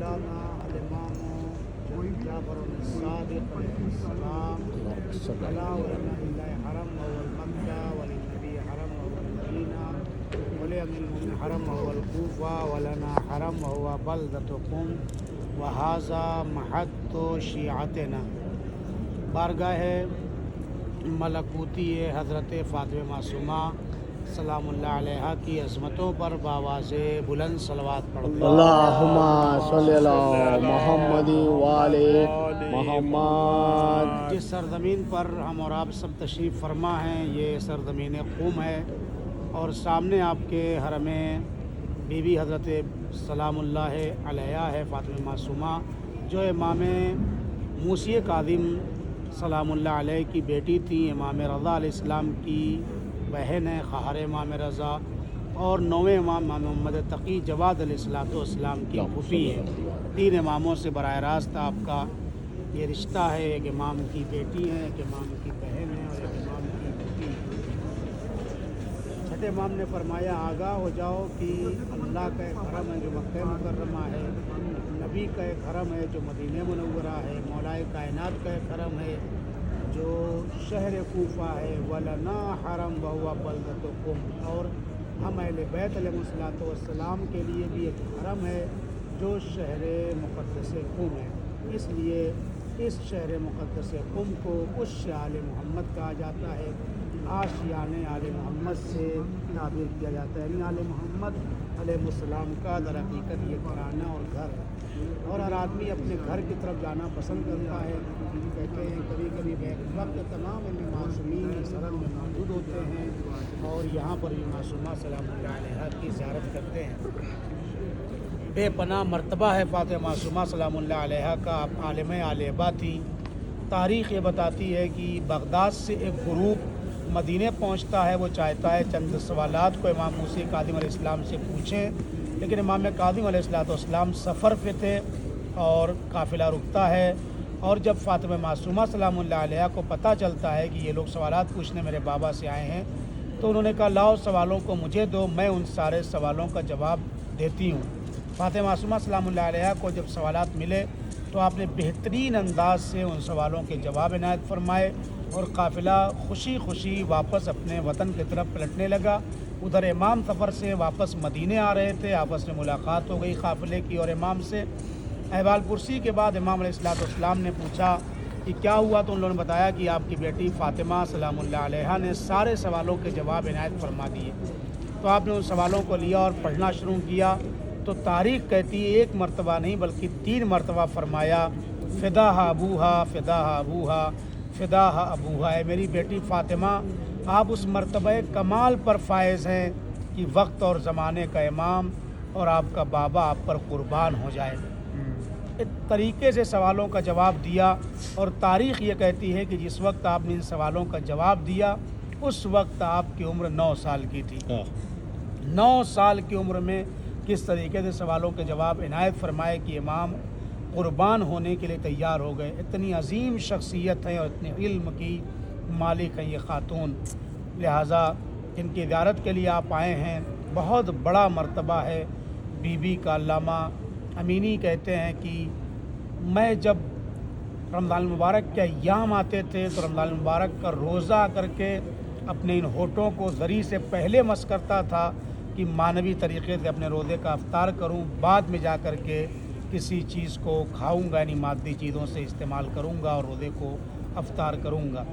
مولانا الامام جعفر الصادق علیہ السلام لا ولله حرم وهو المكة وللنبي حرم وهو المدينة ولأمير المؤمنين حرم وهو الكوفة ولنا حرم وهو بلدة قم وهذا محط شیعتنا۔ بارگاہ ملکوتی حضرت فاطمہ معصومہ سلام اللہ علیہ کی عظمتوں پر بآواز بلند صلوات پڑھتے ہیں۔ اللہم صلی اللہ محمد وآلِ محمد۔ جس سرزمین پر ہم اور آپ سب تشریف فرما ہیں یہ سرزمین قم ہے، اور سامنے آپ کے حرم بی بی حضرت سلام اللہ علیہ ہے فاطمہ معصومہ، جو امام موسی کاظم سلام اللہ علیہ کی بیٹی تھی، امام رضا علیہ السلام کی بہن ہے، خواہر امام رضا، اور نویں امام محمد تقی جواد علیہ السلام کی پھوپھی ہے۔ تین اماموں سے براہ راست آپ کا یہ رشتہ ہے، ایک امام کی بیٹی ہے، ایک امام کی بہن ہے اور ایک امام کی پھوپھی ہے۔ چھٹے امام نے فرمایا آگاہ ہو جاؤ کہ اللہ کا ایک حرم ہے جو مکہ مکرمہ ہے، نبی کا ایک حرم ہے جو مدینہ منورہ ہے، مولا کائنات کا ایک حرم ہے جو شہر کوفہ ہے، ولنا حرم وہو بلدۃ قم، اور ہم اہل بیت علیہ السلام کے لیے بھی ایک حرم ہے جو شہر مقدس قم ہے۔ اس لیے اس شہر مقدس قم کو عش آل محمد کہا جاتا ہے، آشیان آل محمد سے تعبیر کیا جاتا ہے، یعنی آل محمد علیہ السلام کا در حقیقت یہ گھرانہ اور گھر ہے، اور ہر آدمی اپنے گھر کی طرف جانا پسند کرتا ہے۔ کہتے ہیں کبھی کبھی بیک وقت تمام معصومین اس حرم میں موجود ہوتے ہیں اور یہاں پر بھی معصومہ سلام اللہ علیہ کی زیارت کرتے ہیں۔ بے پناہ مرتبہ ہے فاطمہ معصومہ سلام اللہ علیہ کا، آپ عالم عالبہ تھی۔ تاریخ یہ بتاتی ہے کہ بغداد سے ایک گروپ مدینہ پہنچتا ہے، وہ چاہتا ہے چند سوالات کو امام موسی کاظم علیہ السلام سے پوچھیں، لیکن امام کاظم علیہ السلام سفر پہ تھے اور قافلہ رکتا ہے، اور جب فاطمہ معصومہ سلام اللہ علیہ کو پتہ چلتا ہے کہ یہ لوگ سوالات پوچھنے میرے بابا سے آئے ہیں، تو انہوں نے کہا لاؤ سوالوں کو مجھے دو، میں ان سارے سوالوں کا جواب دیتی ہوں۔ فاطمہ معصومہ سلام اللہ علیہ کو جب سوالات ملے تو آپ نے بہترین انداز سے ان سوالوں کے جواب عنایت فرمائے، اور قافلہ خوشی خوشی واپس اپنے وطن کی طرف پلٹنے لگا۔ ادھر امام سفر سے واپس مدینے آ رہے تھے، آپس میں ملاقات ہو گئی قافلے کی اور امام سے۔ احوال پرسی کے بعد امام علیہ السلام نے پوچھا کہ کیا ہوا، تو ان لوگوں نے بتایا کہ آپ کی بیٹی فاطمہ سلام اللہ علیہ نے سارے سوالوں کے جواب عنایت فرما دیے۔ تو آپ نے ان سوالوں کو لیا اور پڑھنا شروع کیا، تو تاریخ کہتی ہے ایک مرتبہ نہیں بلکہ 3 مرتبہ فرمایا فداہا ابوہا فداہا ابوہا فداہا ابوہا، اے میری بیٹی فاطمہ آپ اس مرتبہ کمال پر فائز ہیں کہ وقت اور زمانے کا امام اور آپ کا بابا آپ پر قربان ہو جائے۔ اس طریقے سے سوالوں کا جواب دیا، اور تاریخ یہ کہتی ہے کہ جس وقت آپ نے ان سوالوں کا جواب دیا اس وقت آپ کی عمر 9 سال کی تھی۔ 9 سال کی عمر میں کس طریقے سے سوالوں کے جواب عنایت فرمائے کہ امام قربان ہونے کے لیے تیار ہو گئے۔ اتنی عظیم شخصیت ہے اور اتنے علم کی مالک ہیں یہ خاتون، لہٰذا ان کی زیارت کے لیے آپ آئے ہیں، بہت بڑا مرتبہ ہے بی بی کا۔ علامہ امینی کہتے ہیں کہ میں جب رمضان المبارک کے ایام آتے تھے تو رمضان المبارک کا روزہ کر کے اپنے ان ہونٹوں کو زری سے پہلے مس کرتا تھا کہ معنوی طریقے سے اپنے روزے کا افطار کروں، بعد میں جا کر کے کسی چیز کو کھاؤں گا، یعنی مادی چیزوں سے استعمال کروں گا اور روزے کو افطار کروں گا۔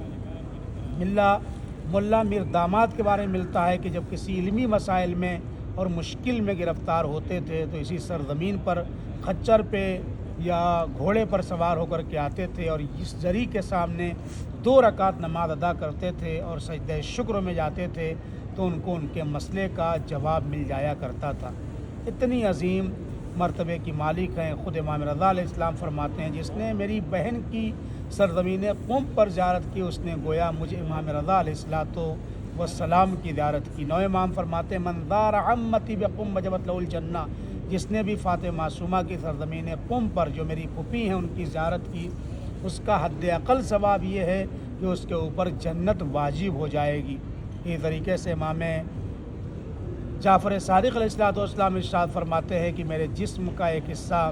ملا میر داماد کے بارے میں ملتا ہے کہ جب کسی علمی مسائل میں اور مشکل میں گرفتار ہوتے تھے تو اسی سرزمین پر خچر پہ یا گھوڑے پر سوار ہو کر کے آتے تھے، اور اس زری کے سامنے 2 رکعت نماز ادا کرتے تھے اور سجدہ شکر میں جاتے تھے تو ان کو ان کے مسئلے کا جواب مل جایا کرتا تھا۔ اتنی عظیم مرتبے کی مالک ہیں۔ خود امام رضا علیہ السلام فرماتے ہیں جس نے میری بہن کی سرزمین قم پر زیارت کی اس نے گویا مجھے امام رضا علیہ السلام کی زیارت کی۔ 9 امام فرماتے ہیں من زار عمتی بقم وجبت له الجنہ، جس نے بھی فاطمہ معصومہ کی سرزمین قم پر جو میری پھوپھی ہیں ان کی زیارت کی، اس کا حد اقل ثواب یہ ہے کہ اس کے اوپر جنت واجب ہو جائے گی۔ اس طریقے سے امام جعفر صادق علیہ السلام ارشاد فرماتے ہیں کہ میرے جسم کا ایک حصہ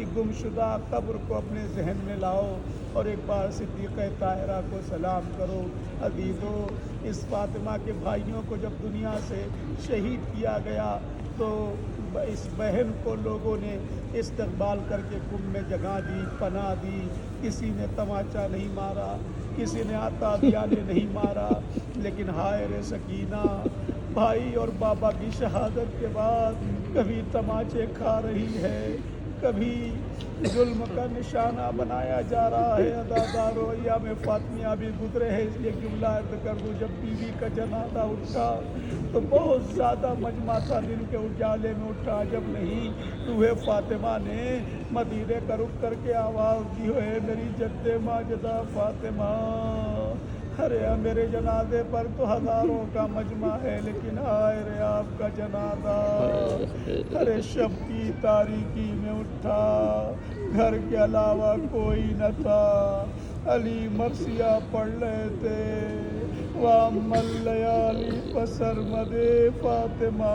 کی گمشدہ قبر کو اپنے ذہن میں لاؤ اور ایک بار صدیقہ طاہرہ کو سلام کرو۔ عزیزو، اس فاطمہ کے بھائیوں کو جب دنیا سے شہید کیا گیا تو اس بہن کو لوگوں نے استقبال کر کے کنب میں جگہ دی، پناہ دی۔ کسی نے تماچا نہیں مارا، کسی نے عطابیانے نہیں مارا، لیکن ہائے رے سکینہ، بھائی اور بابا کی شہادت کے بعد کبھی تماچے کھا رہی ہے، کبھی ظلم کا نشانہ بنایا جا رہا ہے۔ ادادارو ایام فاطمیہ بھی گزرے ہیں، اس لیے جملہ عرض کر دوں، جب بیوی کا جنازہ اٹھا تو بہت زیادہ مجمع تھا، دن کے اجالے میں اٹھا جب نہیں، روح فاطمہ نے مدینے کا رخ کر کے آواز دی، ہوئے میری جد ماجدہ فاطمہ، ارے میرے جنازے پر تو ہزاروں کا مجمع ہے، لیکن آئے رے آپ کا جنازہ ارے شب کی تاریکی میں اٹھا، گھر کے علاوہ کوئی نہ تھا، علی مرثیہ پڑھ رہے تھے، وَأَمَّا اللَّيَالِي فَسَرْمَدِ فاطمہ،